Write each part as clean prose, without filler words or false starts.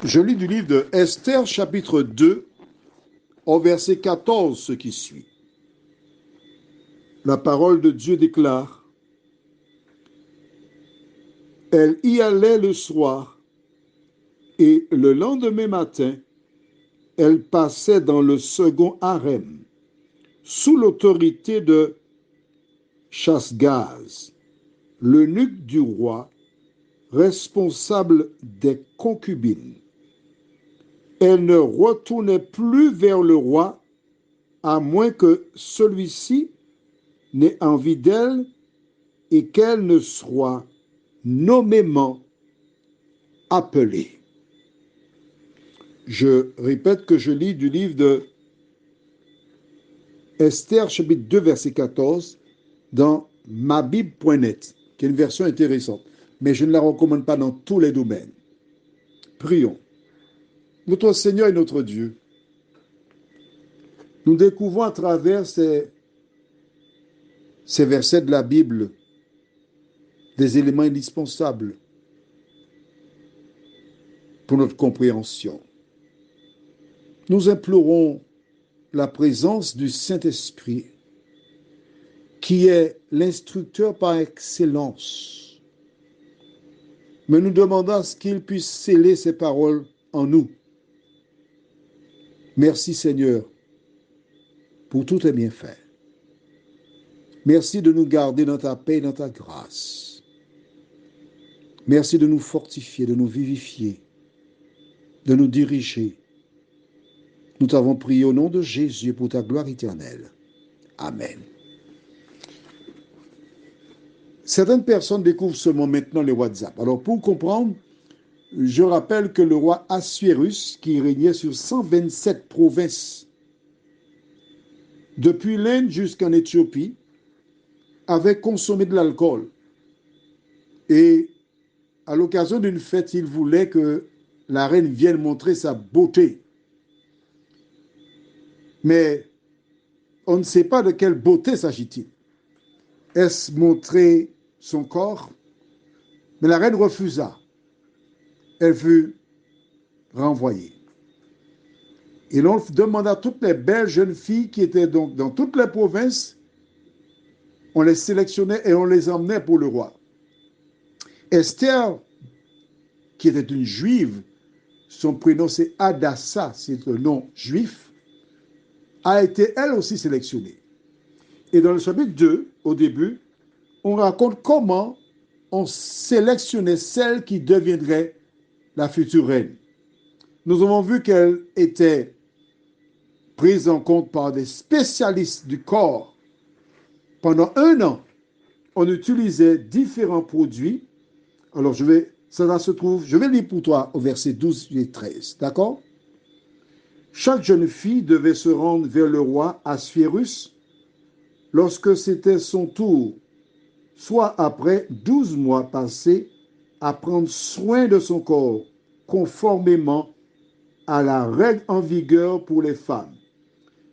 Je lis du livre de Esther, chapitre 2, au verset 14, ce qui suit. La parole de Dieu déclare: Elle y allait le soir, et le lendemain matin, elle passait dans le second harem, sous l'autorité de Chasgaz, l'eunuque du roi, responsable des concubines. Elle ne retournait plus vers le roi, à moins que celui-ci n'ait envie d'elle et qu'elle ne soit nommément appelée. Je répète que je lis du livre de Esther, chapitre 2, verset 14, dans mabible.net, qui est une version intéressante, mais je ne la recommande pas dans tous les domaines. Prions. Notre Seigneur et notre Dieu, nous découvrons à travers ces versets de la Bible des éléments indispensables pour notre compréhension. Nous implorons la présence du Saint-Esprit, qui est l'instructeur par excellence. Mais nous demandons à ce qu'il puisse sceller ses paroles en nous. Merci Seigneur pour tous tes bienfaits. Merci de nous garder dans ta paix et dans ta grâce. Merci de nous fortifier, de nous vivifier, de nous diriger. Nous t'avons prié au nom de Jésus pour ta gloire éternelle. Amen. Certaines personnes découvrent seulement maintenant les WhatsApp. Alors pour comprendre, je rappelle que le roi Assuérus, qui régnait sur 127 provinces, depuis l'Inde jusqu'en Éthiopie, avait consommé de l'alcool. Et à l'occasion d'une fête, il voulait que la reine vienne montrer sa beauté. Mais on ne sait pas de quelle beauté s'agit-il. Est-ce montrer son corps? Mais la reine refusa. Elle fut renvoyée. Et l'on demanda à toutes les belles jeunes filles qui étaient donc dans toutes les provinces, on les sélectionnait et on les emmenait pour le roi. Esther, qui était une juive, son prénom c'est Hadassah, c'est le nom juif, a été elle aussi sélectionnée. Et dans le chapitre 2, au début, on raconte comment on sélectionnait celle qui deviendrait la future reine. Nous avons vu qu'elle était prise en compte par des spécialistes du corps. Pendant 1 an, on utilisait différents produits. Alors, je vais lire pour toi au verset 12 et 13, d'accord? Chaque jeune fille devait se rendre vers le roi Assuérus lorsque c'était son tour, soit après 12 mois passés à prendre soin de son corps, conformément à la règle en vigueur pour les femmes.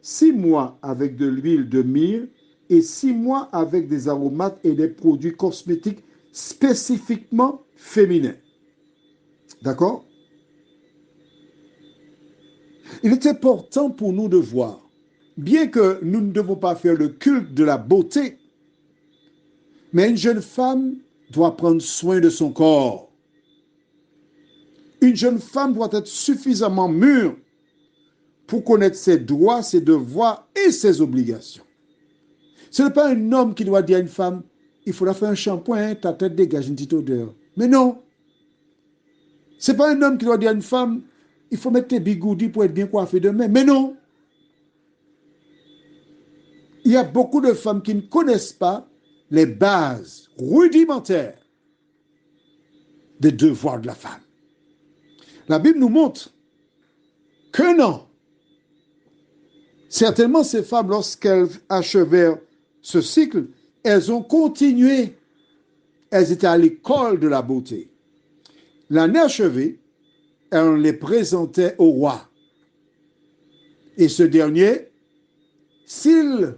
6 mois avec de l'huile de myrrhe et 6 mois avec des aromates et des produits cosmétiques spécifiquement féminins. D'accord? Il est important pour nous de voir, bien que nous ne devons pas faire le culte de la beauté, mais une jeune femme doit prendre soin de son corps. Une jeune femme doit être suffisamment mûre pour connaître ses droits, ses devoirs et ses obligations. Ce n'est pas un homme qui doit dire à une femme, il faudra faire un shampoing, ta tête dégage une petite odeur. Mais non. Ce n'est pas un homme qui doit dire à une femme, il faut mettre tes bigoudis pour être bien coiffé demain. Mais non. Il y a beaucoup de femmes qui ne connaissent pas les bases rudimentaires des devoirs de la femme. La Bible nous montre que non. Certainement, ces femmes, lorsqu'elles achevèrent ce cycle, elles ont continué. Elles étaient à l'école de la beauté. L'année achevée, elles les présentaient au roi. Et ce dernier, s'il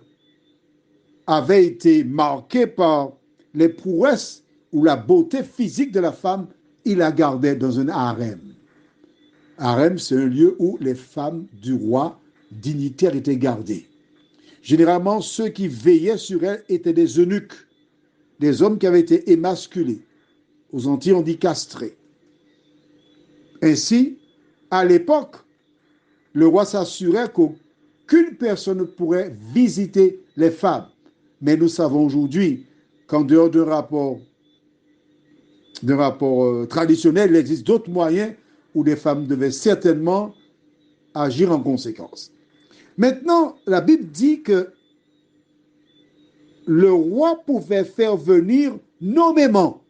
avait été marqué par les prouesses ou la beauté physique de la femme, il la gardait dans un harem. Harem, c'est un lieu où les femmes du roi dignitaires étaient gardées. Généralement, ceux qui veillaient sur elles étaient des eunuques, des hommes qui avaient été émasculés. Aux Antilles, on dit castrés. Ainsi, à l'époque, le roi s'assurait qu'aucune personne ne pourrait visiter les femmes. Mais nous savons aujourd'hui qu'en dehors d'un rapport traditionnel, il existe d'autres moyens où les femmes devaient certainement agir en conséquence. Maintenant, la Bible dit que le roi pouvait faire venir nommément.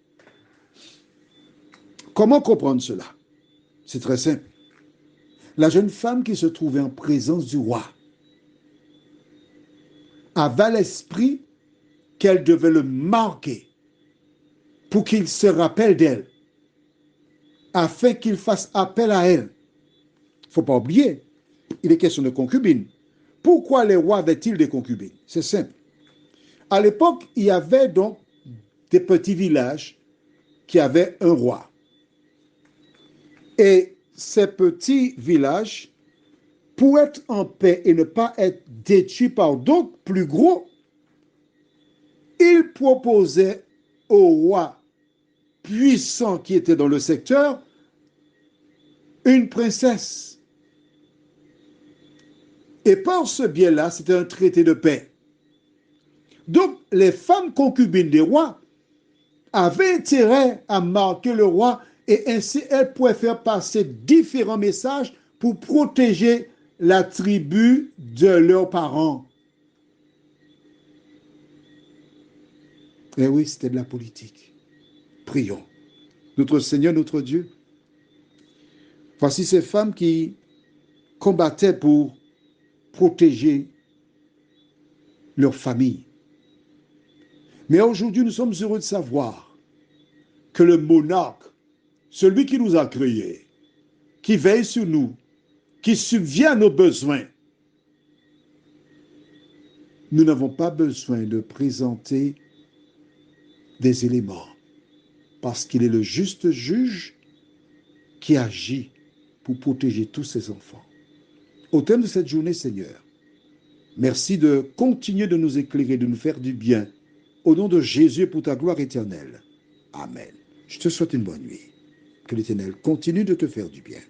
Comment comprendre cela? C'est très simple. La jeune femme qui se trouvait en présence du roi avait à l'esprit qu'elle devait le marquer pour qu'il se rappelle d'elle, afin qu'il fasse appel à elle. Il ne faut pas oublier, il est question de concubines. Pourquoi les rois avaient-ils des concubines? C'est simple. À l'époque, il y avait donc des petits villages qui avaient un roi. Et ces petits villages, pour être en paix et ne pas être détruits par d'autres plus gros, ils proposaient au roi puissant qui était dans le secteur une princesse. Et par ce biais-là, c'était un traité de paix. Donc, les femmes concubines des rois avaient intérêt à marquer le roi et ainsi elles pouvaient faire passer différents messages pour protéger la tribu de leurs parents. Et oui, c'était de la politique. Prions. Notre Seigneur, notre Dieu, voici ces femmes qui combattaient pour protéger leur famille. Mais aujourd'hui, nous sommes heureux de savoir que le monarque, celui qui nous a créés, qui veille sur nous, qui subvient à nos besoins, nous n'avons pas besoin de présenter des éléments, parce qu'il est le juste juge qui agit pour protéger tous ses enfants. Au terme de cette journée, Seigneur, merci de continuer de nous éclairer, de nous faire du bien. Au nom de Jésus et pour ta gloire éternelle. Amen. Je te souhaite une bonne nuit. Que l'Éternel continue de te faire du bien.